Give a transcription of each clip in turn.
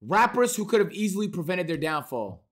Rappers who could have easily prevented their downfall.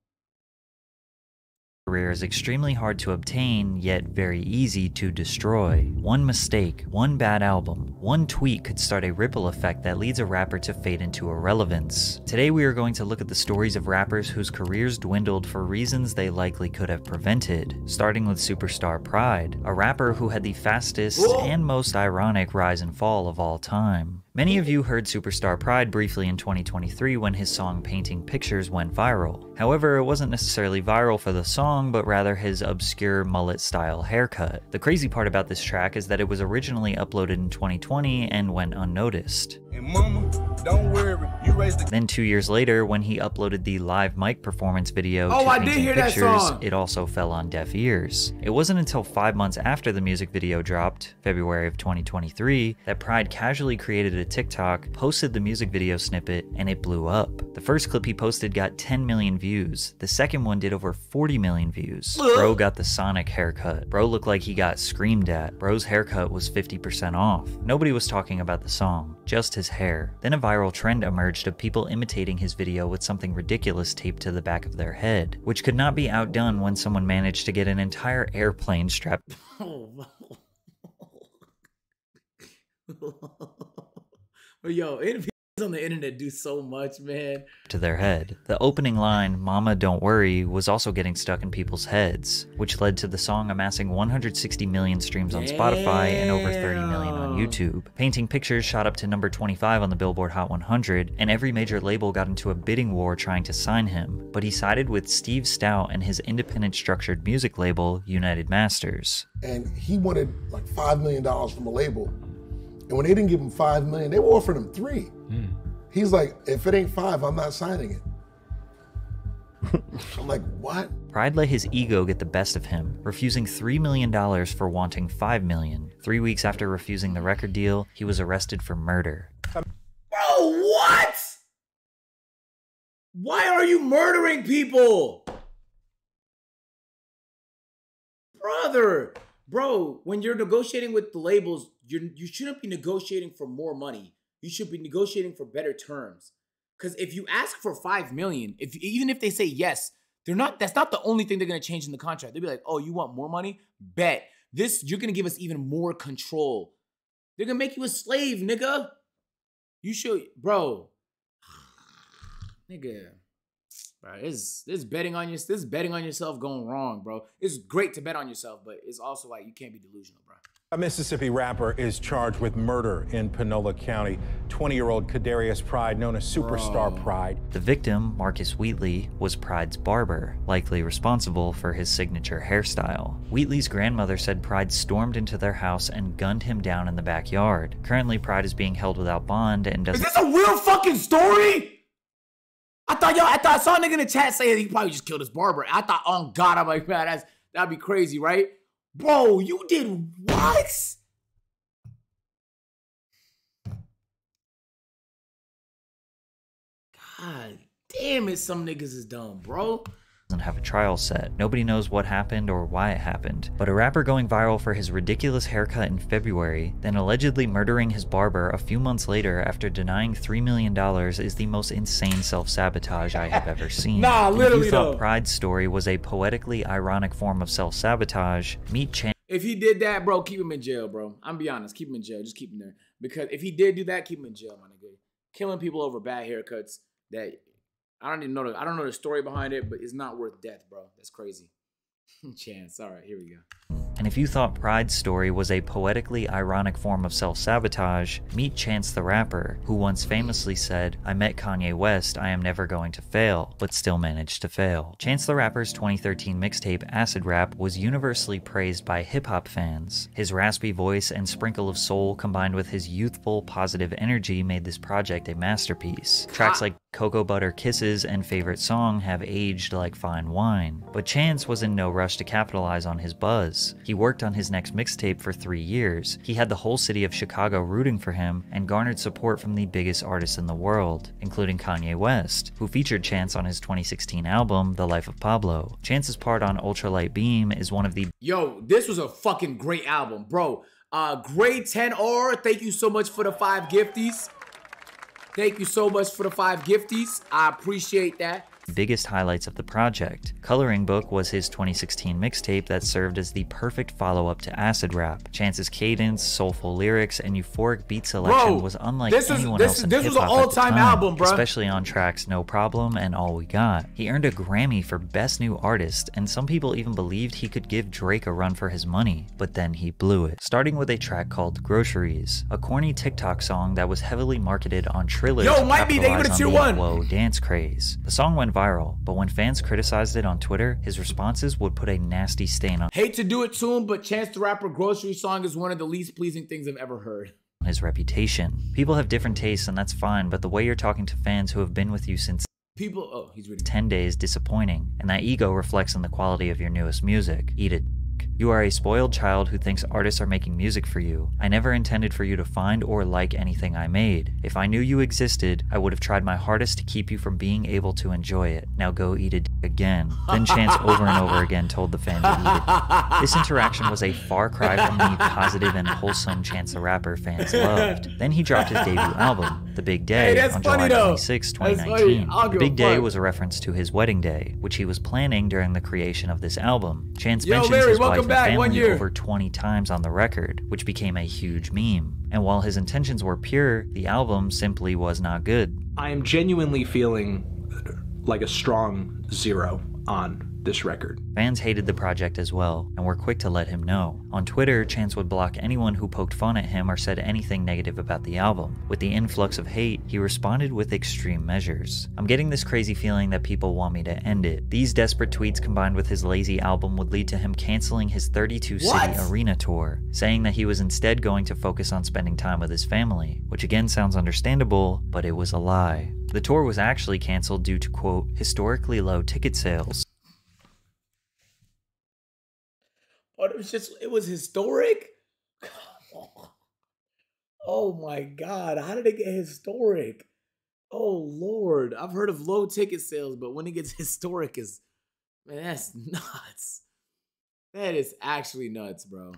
Career is extremely hard to obtain, yet very easy to destroy. One mistake, one bad album, one tweet could start a ripple effect that leads a rapper to fade into irrelevance. Today we are going to look at the stories of rappers whose careers dwindled for reasons they likely could have prevented, starting with superstar Pride, a rapper who had the fastest and most ironic rise and fall of all time. Many of you heard Superstar Pride briefly in 2023 when his song Painting Pictures went viral. However, it wasn't necessarily viral for the song, but rather his obscure mullet-style haircut. The crazy part about this track is that it was originally uploaded in 2020 and went unnoticed. And mama, don't worry, you raised the... Then 2 years later, when he uploaded the live mic performance video to I did Painting hear that Pictures, song. it also fell on deaf ears. It wasn't until 5 months after the music video dropped, February of 2023, that Pride casually created a TikTok, posted the music video snippet, and it blew up. The first clip he posted got 10 million views. The second one did over 40 million views. Bro got the Sonic haircut. Bro looked like he got screamed at. Bro's haircut was 50% off. Nobody was talking about the song, just his hair. Then a viral trend emerged of people imitating his video with something ridiculous taped to the back of their head, which could not be outdone when someone managed to get an entire airplane strapped Yo, interviews on the internet do so much, man. to their head. The opening line, "Mama Don't Worry," was also getting stuck in people's heads, which led to the song amassing 160 million streams on Spotify and over 30 million on YouTube. Painting Pictures shot up to number 25 on the Billboard Hot 100, and every major label got into a bidding war trying to sign him, but he sided with Steve Stout and his independent structured music label, United Masters. And he wanted like $5 million from a label. And when they didn't give him $5 million, they were offering him $3 million. He's like, if it ain't 5, I'm not signing it. I'm like, what? Pride let his ego get the best of him, refusing $3 million for wanting $5 million. 3 weeks after refusing the record deal, he was arrested for murder. Bro, what? Why are you murdering people? Brother. Bro, when you're negotiating with the labels, you shouldn't be negotiating for more money. You should be negotiating for better terms. Because if you ask for $5 million, even if they say yes, that's not the only thing they're gonna change in the contract. They'll be like, oh, you want more money? Bet. You're gonna give us even more control. They're gonna make you a slave, nigga. You should, bro. Nigga. Bro, this betting on yourself going wrong, bro. It's great to bet on yourself, but it's also like you can't be delusional, bro. A Mississippi rapper is charged with murder in Panola County. 20-year-old Kadarius Pride, known as Superstar Pride. The victim, Marcus Wheatley, was Pride's barber, likely responsible for his signature hairstyle. Wheatley's grandmother said Pride stormed into their house and gunned him down in the backyard. Currently, Pride is being held without bond and doesn't— Is this a real fucking story? I thought I saw a nigga in the chat say he probably just killed his barber. I thought, oh God, I'm like, man, that'd be crazy, right? Bro, you did what? God damn it, some niggas is dumb, bro. Doesn't have a trial set. Nobody knows what happened or why it happened. But a rapper going viral for his ridiculous haircut in February, then allegedly murdering his barber a few months later after denying $3 million is the most insane self-sabotage I have ever seen. Nah, literally if you thought though. Pride's story was a poetically ironic form of self-sabotage, meet Chance. If he did that, bro, keep him in jail, bro. I'm be honest, keep him in jail. Just keep him there. Because if he did do that, keep him in jail, my nigga. Killing people over bad haircuts that I don't even know. I don't know the story behind it, but it's not worth death, bro. That's crazy. Chance. All right, here we go. And if you thought Pride's story was a poetically ironic form of self-sabotage, meet Chance the Rapper, who once famously said, "I met Kanye West, I am never going to fail," but still managed to fail. Chance the Rapper's 2013 mixtape, Acid Rap, was universally praised by hip-hop fans. His raspy voice and sprinkle of soul combined with his youthful, positive energy made this project a masterpiece. Tracks like Cocoa Butter Kisses and Favorite Song have aged like fine wine, but Chance was in no rush to capitalize on his buzz. He worked on his next mixtape for 3 years. He had the whole city of Chicago rooting for him and garnered support from the biggest artists in the world, including Kanye West, who featured Chance on his 2016 album, The Life of Pablo. Chance's part on Ultralight Beam is one of the— Yo, this was a fucking great album, bro. Grade 10R, thank you so much for the 5 gifties. Thank you so much for the 5 gifties. I appreciate that. Biggest highlights of the project. Coloring Book was his 2016 mixtape that served as the perfect follow-up to Acid Rap. Chance's cadence, soulful lyrics, and euphoric beat selection was unlike anyone else in hip-hop was an all-time album, bro. Especially on tracks No Problem and All We Got. He earned a Grammy for Best New Artist, and some people even believed he could give Drake a run for his money, but then he blew it. Starting with a track called Groceries, a corny TikTok song that was heavily marketed on Triller to capitalize on the Whoa dance craze. The song went viral, but when fans criticized it on Twitter, his responses would put a nasty stain on Hate to do it to him, but Chance the Rapper Grocery song is one of the least pleasing things I've ever heard. His reputation. People have different tastes and that's fine, but the way you're talking to fans who have been with you since he's reading 10 days disappointing, and that ego reflects on the quality of your newest music. Eat it. You are a spoiled child who thinks artists are making music for you. I never intended for you to find or like anything I made. If I knew you existed, I would have tried my hardest to keep you from being able to enjoy it. Now go eat it again. Then Chance over and over again told the fan to eat it. This interaction was a far cry from the positive and wholesome Chance the Rapper fans loved. Then he dropped his debut album, The Big Day, on July 26, 2019. The Big Day was a reference to his wedding day, which he was planning during the creation of this album. Chance mentions his wife and family over 20 times on the record, which became a huge meme. And while his intentions were pure, the album simply was not good. I am genuinely feeling like a strong 0 on this record. Fans hated the project as well, and were quick to let him know. On Twitter, Chance would block anyone who poked fun at him or said anything negative about the album. With the influx of hate, he responded with extreme measures. I'm getting this crazy feeling that people want me to end it. These desperate tweets combined with his lazy album would lead to him canceling his 32-city arena tour, saying that he was instead going to focus on spending time with his family, which again sounds understandable, but it was a lie. The tour was actually canceled due to, quote, historically low ticket sales. But it was historic? Oh my God, how did it get historic? Oh Lord, I've heard of low ticket sales, but when it gets historic, man, that's nuts. That is actually nuts, bro.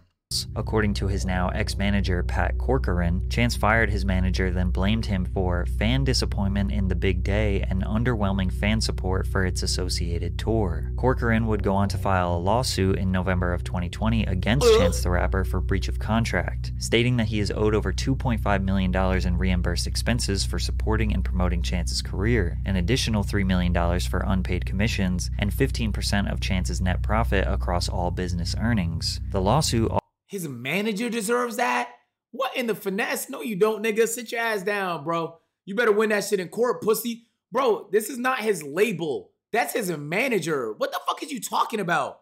According to his now ex-manager Pat Corcoran, Chance fired his manager, then blamed him for fan disappointment in The Big Day and underwhelming fan support for its associated tour. Corcoran would go on to file a lawsuit in November of 2020 against Chance the Rapper for breach of contract, stating that he is owed over $2.5 million in reimbursed expenses for supporting and promoting Chance's career, an additional $3 million for unpaid commissions, and 15% of Chance's net profit across all business earnings. The lawsuit His manager deserves that? What in the finesse? No, you don't, nigga. Sit your ass down, bro. You better win that shit in court, pussy. Bro, this is not his label. That's his manager. What the fuck is you talking about?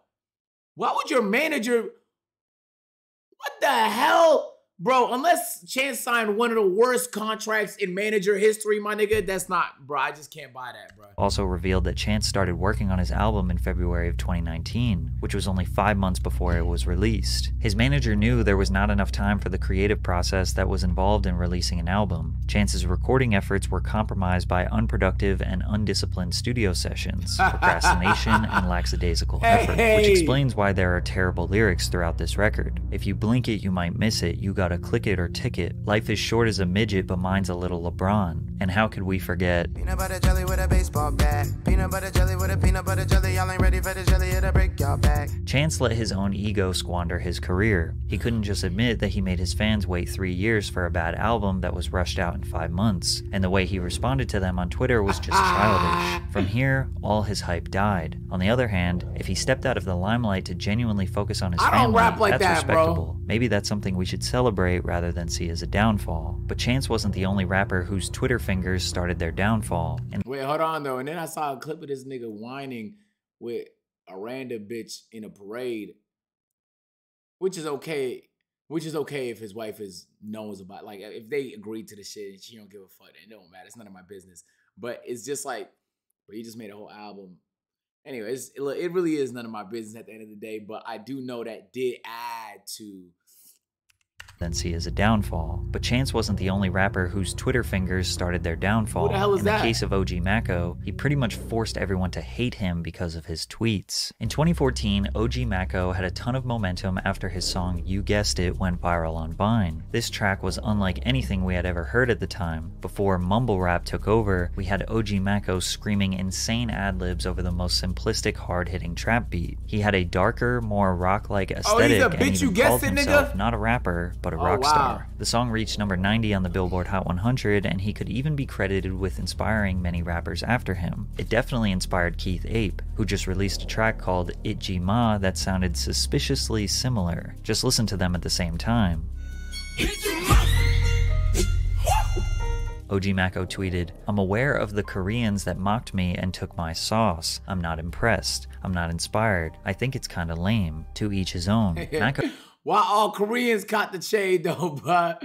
Why would your manager... What the hell? Bro, unless Chance signed one of the worst contracts in manager history, my nigga, that's not... Bro, I just can't buy that, bro. Also revealed that Chance started working on his album in February of 2019, which was only 5 months before it was released. His manager knew there was not enough time for the creative process that was involved in releasing an album. Chance's recording efforts were compromised by unproductive and undisciplined studio sessions, procrastination, and lackadaisical effort, which explains why there are terrible lyrics throughout this record. If you blink it, you might miss it. You gotta click it or ticket. Life is short as a midget, but mine's a little LeBron. And how could we forget? Peanut butter jelly with a baseball bat. Peanut butter jelly with a peanut butter jelly. Y'all ain't ready for the jelly, it'll break y'all back. Chance let his own ego squander his career. He couldn't just admit that he made his fans wait 3 years for a bad album that was rushed out in 5 months. And the way he responded to them on Twitter was just childish. From here, all his hype died. On the other hand, if he stepped out of the limelight to genuinely focus on his family, that's respectable. Maybe that's something we should celebrate rather than see as a downfall. But Chance wasn't the only rapper whose Twitter fingers started their downfall. And wait, hold on though. And then I saw a clip of this nigga whining with a random bitch in a parade, which is okay. Which is okay if his wife knows about, like, if they agree to the shit and she don't give a fuck, it don't matter. It's none of my business. But it's just like, but he just made a whole album. Anyway, it really is none of my business at the end of the day. But I do know that did add to then see as a downfall. But Chance wasn't the only rapper whose Twitter fingers started their downfall. Who the hell is in that? the case of OG Mako, he pretty much forced everyone to hate him because of his tweets. In 2014, OG Mako had a ton of momentum after his song You Guessed It went viral on Vine. This track was unlike anything we had ever heard at the time. Before mumble rap took over, we had OG Mako screaming insane ad-libs over the most simplistic, hard-hitting trap beat. He had a darker, more rock-like aesthetic and even called himself not a rapper, but a rock star. The song reached number 90 on the Billboard Hot 100, and he could even be credited with inspiring many rappers after him. It definitely inspired Keith Ape, who just released a track called Itji Ma that sounded suspiciously similar. Just listen to them at the same time. OG Mako tweeted, "I'm aware of the Koreans that mocked me and took my sauce. I'm not impressed. I'm not inspired. I think it's kinda lame. To each his own." Mako Why all Koreans caught the shade though, bro?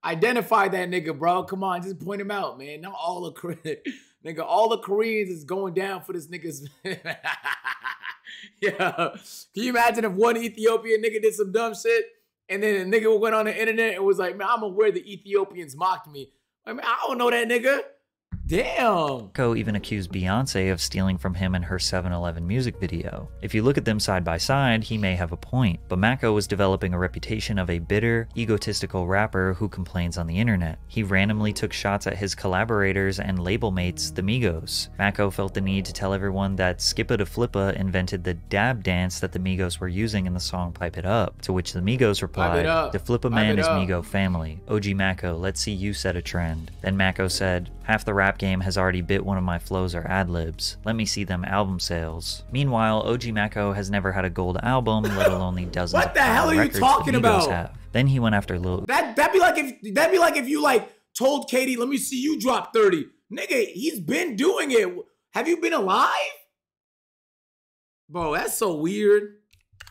Identify that nigga, bro. Come on, just point him out, man. Not all the Koreans. Nigga, all the Koreans is going down for this nigga's. Yeah. Can you imagine if one Ethiopian nigga did some dumb shit and then a nigga went on the internet and was like, man, I'm aware the Ethiopians mocked me. I mean, I don't know that nigga. Damn. Mako even accused Beyonce of stealing from him in her 7-Eleven music video. If you look at them side by side, he may have a point, but Mako was developing a reputation of a bitter, egotistical rapper who complains on the internet. He randomly took shots at his collaborators and label mates, the Migos. Mako felt the need to tell everyone that Skippa da Flippa invented the dab dance that the Migos were using in the song Pipe It Up, to which the Migos replied, "The Flippa man is Migo family. OG Mako, let's see you set a trend." Then Mako said, "Half the rap game has already bit one of my flows or ad-libs. Let me see them album sales." Meanwhile, OG Mako has never had a gold album, let alone the dozens What of the hell are you records talking the Migos about? have. Then he went after Lil That'd be like if you like told Katie, let me see you drop 30. Nigga, he's been doing it. Have you been alive? Bro, that's so weird.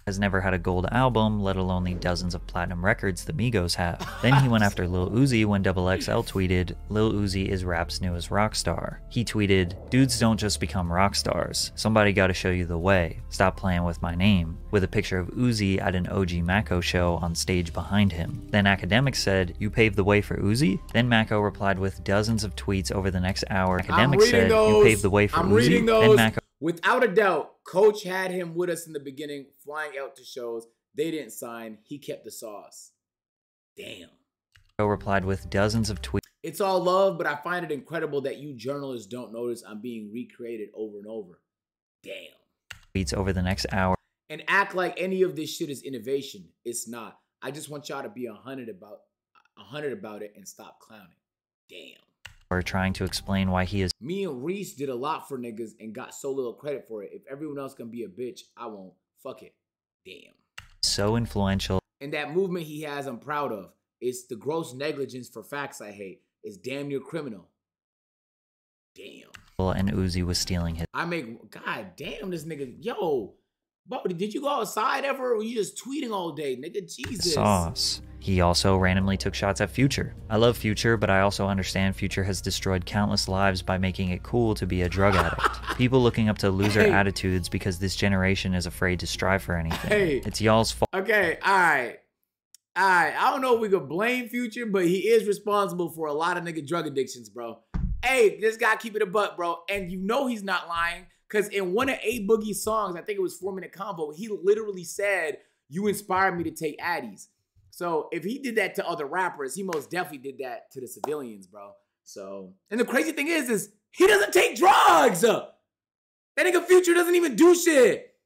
has never had a gold album, let alone the dozens of platinum records the Migos have. Then he went after Lil Uzi when XXL tweeted, "Lil Uzi is rap's newest rock star." He tweeted, "Dudes don't just become rock stars. Somebody gotta show you the way. Stop playing with my name," with a picture of Uzi at an OG Mako show on stage behind him. Then Academic said, "You paved the way for Uzi?" Then Mako replied with dozens of tweets over the next hour. Academic said, "You paved the way for I'm Uzi?" reading those. Then Mako Without a doubt, Coach had him with us in the beginning, flying out to shows. They didn't sign. He kept the sauce. Damn. replied with dozens of tweets. It's all love, but I find it incredible that you journalists don't notice I'm being recreated over and over. Damn. Tweets over the next hour. And act like any of this shit is innovation. It's not. I just want y'all to be 100 about it and stop clowning. Damn. Or trying to explain why he is Me and Reese did a lot for niggas and got so little credit for it. If everyone else can be a bitch, I won't. Fuck it. Damn. so influential. And that movement he has, I'm proud of. It's the gross negligence for facts I hate. It's damn near criminal. Damn. And Uzi was stealing his God damn, this nigga. Yo, bro, did you go outside ever, or were you just tweeting all day, nigga? Jesus. sauce. He also randomly took shots at Future. I love Future, but I also understand Future has destroyed countless lives by making it cool to be a drug addict. People looking up to loser attitudes because this generation is afraid to strive for anything. It's y'all's fault. Okay, all right. I don't know if we could blame Future, but he is responsible for a lot of nigga drug addictions, bro. Hey, this guy keep it a buck, bro. And you know he's not lying, because in one of A Boogie's songs, I think it was 4 Minute Combo, he literally said, "You inspired me to take Addies." So if he did that to other rappers, he most definitely did that to the civilians, bro. So, and the crazy thing is he doesn't take drugs. That nigga Future doesn't even do shit.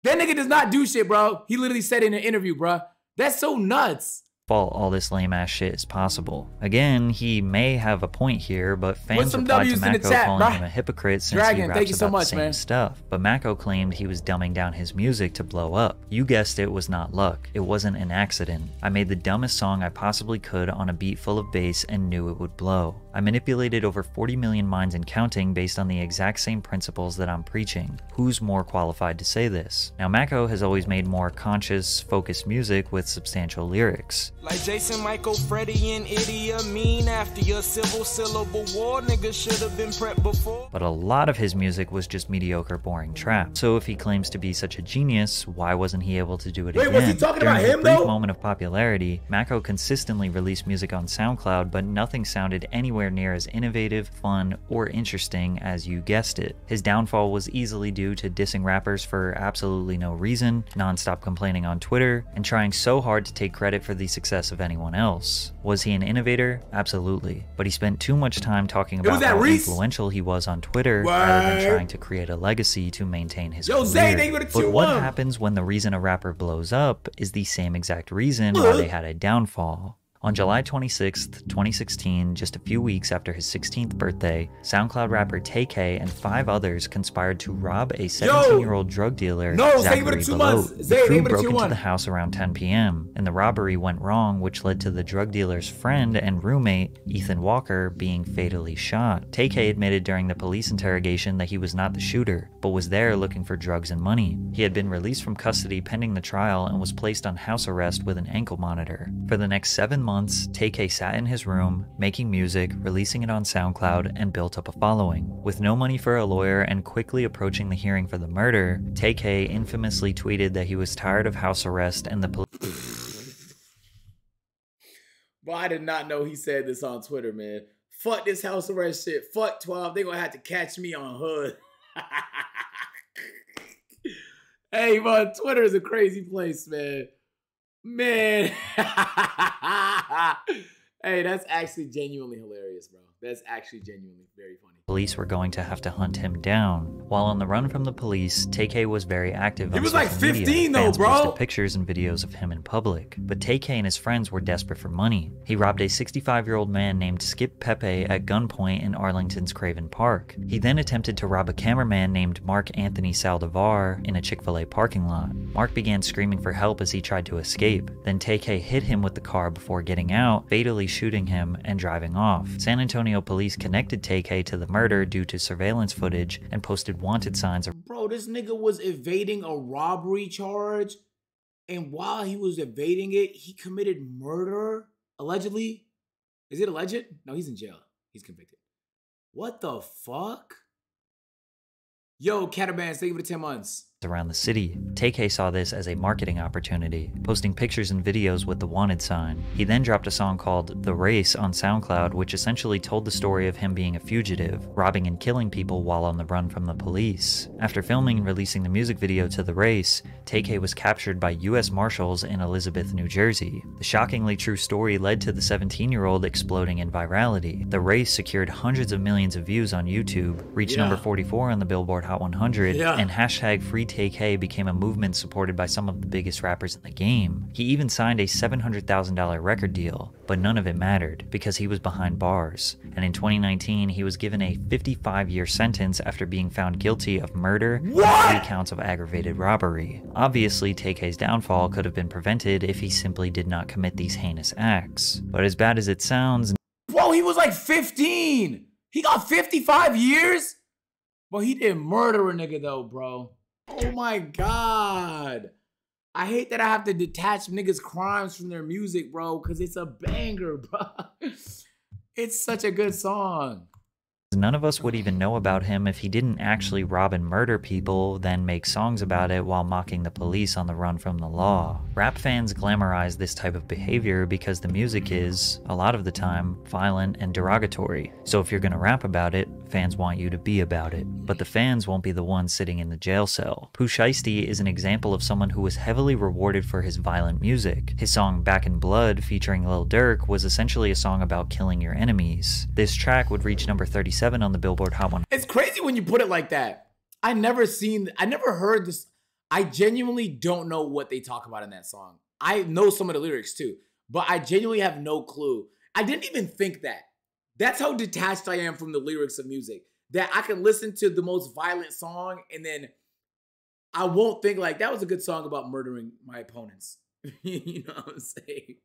That nigga does not do shit, bro. He literally said in an interview, bro. That's so nuts. All this lame ass shit is possible. Again, he may have a point here, but fans replied to Mako calling him a hypocrite since he raps about the same stuff. But Mako claimed he was dumbing down his music to blow up. You guessed it, was not luck. It wasn't an accident. I made the dumbest song I possibly could on a beat full of bass and knew it would blow. I manipulated over 40 million minds and counting based on the exact same principles that I'm preaching. Who's more qualified to say this? Now, Mako has always made more conscious, focused music with substantial lyrics. Like Jason, Michael, Freddie, and Idi Amin. After your civil syllable war, niggas should have been prepped before. But a lot of his music was just mediocre, boring trap. So if he claims to be such a genius, why wasn't he able to do it again? Wait, was he talking During about his him, brief though? moment of popularity, Mako consistently released music on SoundCloud, but nothing sounded anywhere near as innovative, fun, or interesting as you guessed it. His downfall was easily due to dissing rappers for absolutely no reason, non-stop complaining on Twitter, and trying so hard to take credit for the success of anyone else. Was he an innovator? Absolutely. But he spent too much time talking about how influential he was on Twitter rather than trying to create a legacy to maintain his career. But what happens when the reason a rapper blows up is the same exact reason why they had a downfall? On July 26, 2016, just a few weeks after his 16th birthday, SoundCloud rapper Tay-K and 5 others conspired to rob a 17-year-old drug dealer, Zachary Belote. The crew broke into the house around 10 p.m., and the robbery went wrong, which led to the drug dealer's friend and roommate, Ethan Walker, being fatally shot. Tay-K admitted during the police interrogation that he was not the shooter, but was there looking for drugs and money. He had been released from custody pending the trial and was placed on house arrest with an ankle monitor. For the next 7 months, Tay-K sat in his room, making music, releasing it on SoundCloud, and built up a following. With no money for a lawyer and quickly approaching the hearing for the murder, Tay-K infamously tweeted that he was tired of house arrest and the police. Well, I did not know he said this on Twitter, man. Fuck this house arrest shit. Fuck 12. They gonna have to catch me on hood. Hey, man, Twitter is a crazy place, man. Man. Hey, that's actually genuinely hilarious, bro. That's actually genuinely very funny. Police were going to have to hunt him down. While on the run from the police, Tay-K was very active on social media. He was like 15 though, bro. Fans posted pictures and videos of him in public. But Tay-K and his friends were desperate for money. He robbed a 65-year-old man named Skip Pepe at gunpoint in Arlington's Craven Park. He then attempted to rob a cameraman named Mark Anthony Saldivar in a Chick-fil-A parking lot. Mark began screaming for help as he tried to escape. Then Tay-K hit him with the car before getting out, fatally shooting him and driving off. San Antonio police connected Tay-K to the murder due to surveillance footage and posted wanted signs. Bro, this nigga was evading a robbery charge, and while he was evading it, he committed murder, allegedly. Is it alleged? No, he's in jail. He's convicted. What the fuck? Yo, Catabans, thank you for the 10 months. Around the city. Tay-K saw this as a marketing opportunity, posting pictures and videos with the wanted sign. He then dropped a song called The Race on SoundCloud, which essentially told the story of him being a fugitive, robbing and killing people while on the run from the police. After filming and releasing the music video to The Race, Tay-K was captured by U.S. Marshals in Elizabeth, New Jersey. The shockingly true story led to the 17-year-old exploding in virality. The Race secured hundreds of millions of views on YouTube, reached number 44 on the Billboard Hot 100, and hashtag Free Tay-K became a movement supported by some of the biggest rappers in the game. He even signed a $700,000 record deal, but none of it mattered because he was behind bars. And in 2019, he was given a 55-year sentence after being found guilty of murder and 3 counts of aggravated robbery. Obviously, Tay-K's downfall could have been prevented if he simply did not commit these heinous acts. But as bad as it sounds, bro, he was like 15. He got 55 years? Well, he didn't murder a nigga though, bro. Oh my God. I hate that I have to detach niggas' crimes from their music, bro, because it's a banger, bro. It's such a good song. none of us would even know about him if he didn't actually rob and murder people, then make songs about it while mocking the police on the run from the law. Rap fans glamorize this type of behavior because the music is, a lot of the time, violent and derogatory. So if you're gonna rap about it, fans want you to be about it. But the fans won't be the ones sitting in the jail cell. Pooh Shiesty is an example of someone who was heavily rewarded for his violent music. His song Back in Blood, featuring Lil Durk, was essentially a song about killing your enemies. This track would reach number 37 on the Billboard Hot 100. It's crazy when you put it like that. I never heard this. I genuinely don't know what they talk about in that song. I know some of the lyrics too, but I genuinely have no clue. I didn't even think that. That's how detached I am from the lyrics of music, that I can listen to the most violent song and then I won't think like, that was a good song about murdering my opponents. You know what I'm saying?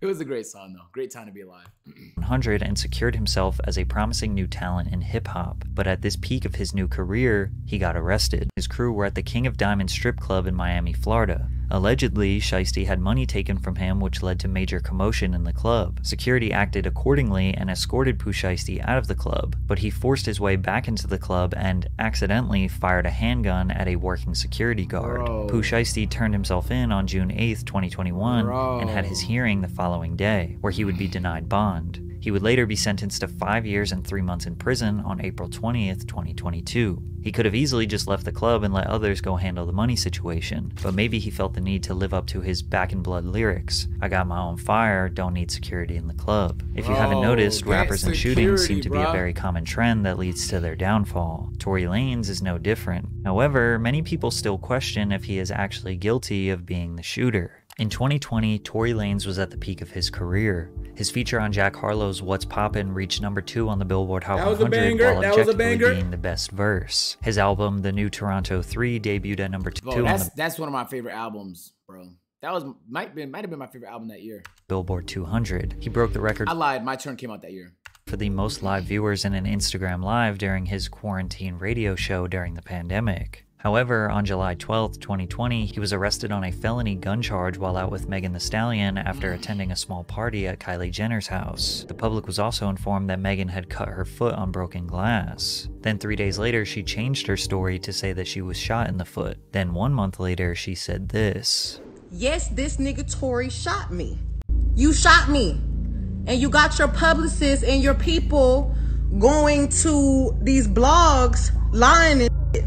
It was a great song though. Great time to be alive. 100 and secured himself as a promising new talent in hip-hop. But at this peak of his new career, he got arrested. His crew were at the King of Diamonds strip club in Miami, Florida. Allegedly, Shiesty had money taken from him, which led to major commotion in the club. Security acted accordingly and escorted Pooh Shiesty out of the club, but he forced his way back into the club and accidentally fired a handgun at a working security guard. Pooh Shiesty turned himself in on June 8th, 2021, and had his hearing the following day, where he would be denied bond. He would later be sentenced to 5 years and 3 months in prison on April 20th, 2022. He could have easily just left the club and let others go handle the money situation, but maybe he felt the need to live up to his Back in Blood lyrics, "I got my own fire, don't need security in the club." If you haven't noticed, rappers and shootings seem to be a very common trend that leads to their downfall. Tory Lanez is no different. However, many people still question if he is actually guilty of being the shooter. In 2020, Tory Lanez was at the peak of his career. His feature on Jack Harlow's What's Poppin' reached #2 on the Billboard Hot 100 while objectively being the best verse. His album, The New Toronto 3, debuted at #2 that's one of my favorite albums, bro. That might have been my favorite album that year. Billboard 200. He broke the record. I lied. My Turn came out that year. For the most live viewers in an Instagram Live during his quarantine radio show during the pandemic. However, on July 12th, 2020, he was arrested on a felony gun charge while out with Megan Thee Stallion after attending a small party at Kylie Jenner's house. The public was also informed that Megan had cut her foot on broken glass. Then 3 days later, she changed her story to say that she was shot in the foot. Then 1 month later, she said this. Yes, this nigga Tory shot me. You shot me. And you got your publicists and your people going to these blogs lying and shit.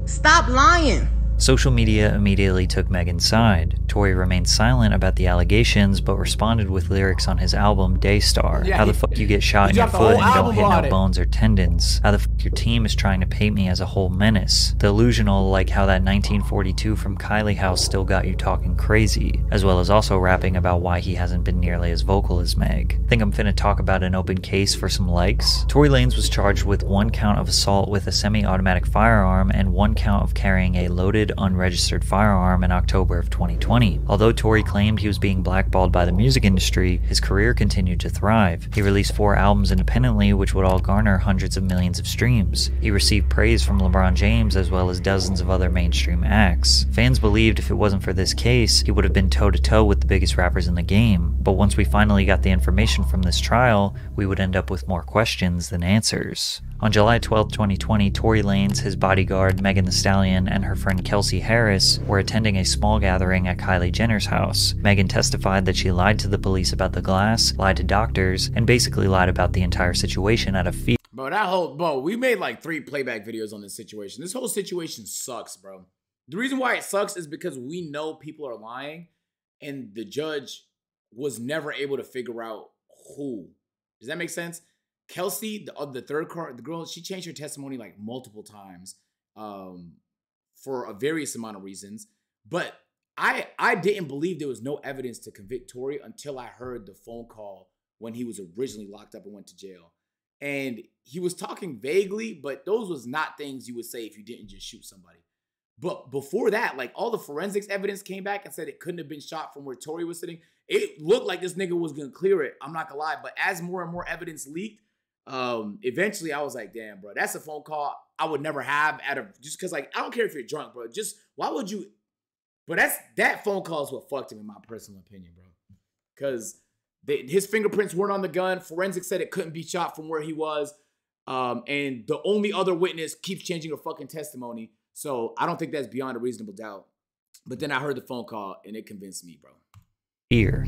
Stop lying. Social media immediately took Megan's side. Tory remained silent about the allegations, but responded with lyrics on his album Daystar. How the fuck you get shot in your foot and don't hit no bones or tendons? How the fuck your team is trying to paint me as a whole menace? Delusional, like how that 1942 from Kylie House still got you talking crazy, as well as also rapping about why he hasn't been nearly as vocal as Meg. Think I'm finna talk about an open case for some likes? Tory Lanez was charged with 1 count of assault with a semi-automatic firearm and 1 count of carrying a loaded, unregistered firearm in October of 2020. Although Tory claimed he was being blackballed by the music industry, his career continued to thrive. He released 4 albums independently, which would all garner hundreds of millions of streams. He received praise from LeBron James as well as dozens of other mainstream acts. Fans believed if it wasn't for this case, he would have been toe-to-toe with the biggest rappers in the game. But once we finally got the information from this trial, we would end up with more questions than answers. On July 12, 2020, Tory Lanez, his bodyguard Megan Thee Stallion, and her friend Kelsey Harris were attending a small gathering at Kylie Jenner's house. Megan testified that she lied to the police about the glass, lied to doctors, and basically lied about the entire situation out of fear. Bro, we made like 3 playback videos on this situation. This whole situation sucks, bro. The reason why it sucks is because we know people are lying, and the judge was never able to figure out who. Does that make sense? Kelsey, the third girl, she changed her testimony like multiple times for a various amount of reasons. But I didn't believe there was no evidence to convict Tory until I heard the phone call when he was originally locked up and went to jail. And he was talking vaguely, but those was not things you would say if you didn't just shoot somebody. But before that, like all the forensics evidence came back and said it couldn't have been shot from where Tory was sitting. It looked like this nigga was gonna clear it. I'm not gonna lie. But as more and more evidence leaked, eventually I was like, damn, bro, that's a phone call I would never have just because, like, I don't care if you're drunk, bro. Just why would you? But that phone call is what fucked him, in my personal opinion, bro. Because his fingerprints weren't on the gun. Forensics said it couldn't be shot from where he was. And the only other witness keeps changing her fucking testimony. So I don't think that's beyond a reasonable doubt. But then I heard the phone call and it convinced me, bro.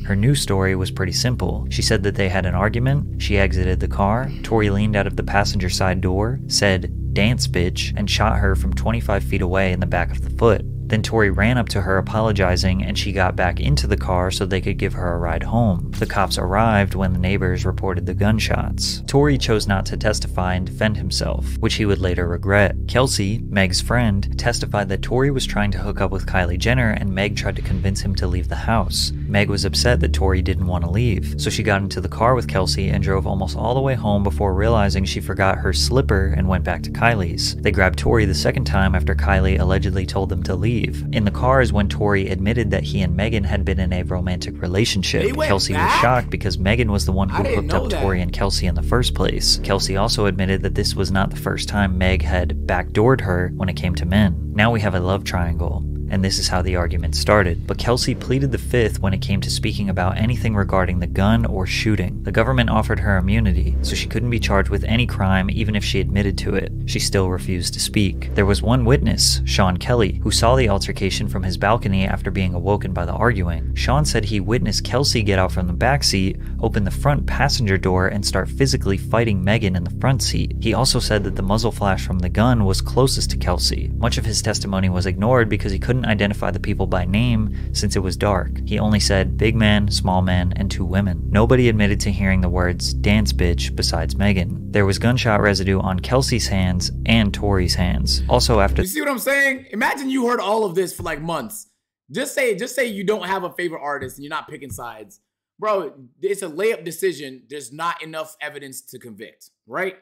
Her new story was pretty simple. She said that they had an argument, she exited the car, Tory leaned out of the passenger side door, said, "Dance, bitch," and shot her from 25 feet away in the back of the foot. Then Tory ran up to her apologizing and she got back into the car so they could give her a ride home. The cops arrived when the neighbors reported the gunshots. Tory chose not to testify and defend himself, which he would later regret. Kelsey, Meg's friend, testified that Tory was trying to hook up with Kylie Jenner and Meg tried to convince him to leave the house. Meg was upset that Tory didn't want to leave, so she got into the car with Kelsey and drove almost all the way home before realizing she forgot her slipper and went back to Kylie's. They grabbed Tory the second time after Kylie allegedly told them to leave. In the car is when Tory admitted that he and Megan had been in a romantic relationship. Kelsey was shocked because Megan was the one who hooked up Tory and Kelsey in the first place. Kelsey also admitted that this was not the first time Meg had backdoored her when it came to men. Now we have a love triangle. and this is how the argument started. But Kelsey pleaded the fifth when it came to speaking about anything regarding the gun or shooting. The government offered her immunity, so she couldn't be charged with any crime even if she admitted to it. She still refused to speak. There was one witness, Sean Kelly, who saw the altercation from his balcony after being awoken by the arguing. Sean said he witnessed Kelsey get out from the back seat, open the front passenger door, and start physically fighting Megan in the front seat. He also said that the muzzle flash from the gun was closest to Kelsey. Much of his testimony was ignored because he couldn't identify the people by name since it was dark. He only said big man, small man, and 2 women. Nobody admitted to hearing the words dance bitch besides Megan. There was gunshot residue on Kelsey's hands and Tori's hands. Also after— You see what I'm saying? Imagine you heard all of this for like months. Just say you don't have a favorite artist and you're not picking sides. Bro, it's a layup decision. There's not enough evidence to convict, right?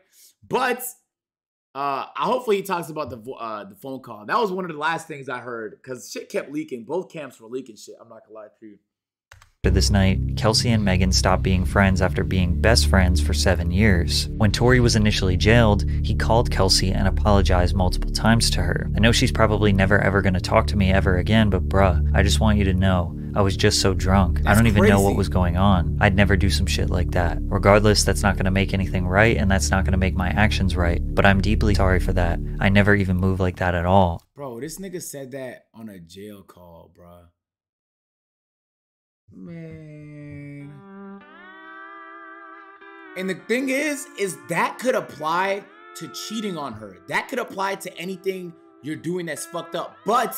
But hopefully he talks about the phone call. That was one of the last things I heard because shit kept leaking. Both camps were leaking shit. I'm not gonna lie to you. this night, Kelsey and Megan stopped being friends after being best friends for 7 years. When Tori was initially jailed, he called Kelsey and apologized multiple times to her. I know she's probably never ever gonna talk to me ever again, but bruh, I just want you to know, I was just so drunk. I don't even know what was going on. I'd never do some shit like that. Regardless, that's not gonna make anything right, and that's not gonna make my actions right. But I'm deeply sorry for that. I never even moved like that at all. Bro, this nigga said that on a jail call, bruh. Man. And the thing is that could apply to cheating on her. That could apply to anything you're doing that's fucked up. But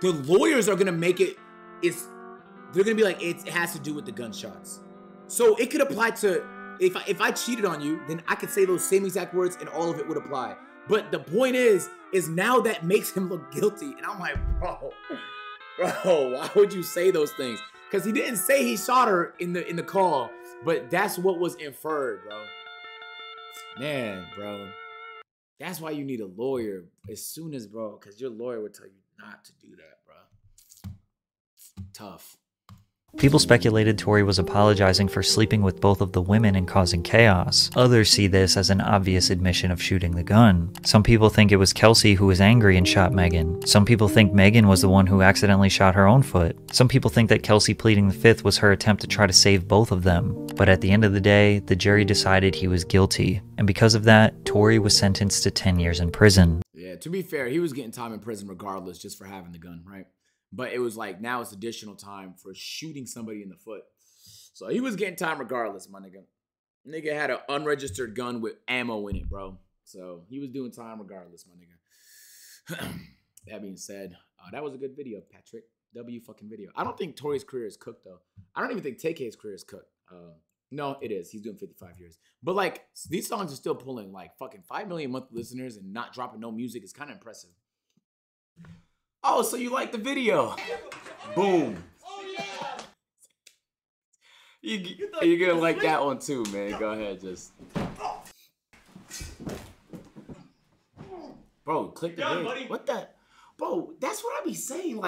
the lawyers are gonna make it, they're gonna be like, it has to do with the gunshots. So it could apply to, if I cheated on you, then I could say those same exact words and all of it would apply. But the point is now that makes him look guilty. And I'm like, bro, why would you say those things? Because he didn't say he shot her in the call, but that's what was inferred, bro. Man, bro. That's why you need a lawyer as soon as, bro, because your lawyer would tell you not to do that, bro. Tough. People speculated Tori was apologizing for sleeping with both of the women and causing chaos. Others see this as an obvious admission of shooting the gun. Some people think it was Kelsey who was angry and shot Megan. Some people think Megan was the one who accidentally shot her own foot. Some people think that Kelsey pleading the fifth was her attempt to try to save both of them. But at the end of the day, the jury decided he was guilty. And because of that, Tori was sentenced to 10 years in prison. Yeah, to be fair, he was getting time in prison regardless just for having the gun, right? But it was like, now it's additional time for shooting somebody in the foot. So he was getting time regardless, my nigga. Nigga had an unregistered gun with ammo in it, bro. So he was doing time regardless, my nigga. That being said, that was a good video, Patrick. W fucking video. I don't think Tori's career is cooked, though. I don't even think TK's career is cooked. No, it is. He's doing 55 years. But, like, these songs are still pulling, like, fucking 5 million monthly listeners and not dropping no music. It's kind of impressive. Oh, so you like the video? Boom. You're gonna like that one too, man. Go ahead, just. Bro, click the video. What the? Bro, that's what I be saying. Like.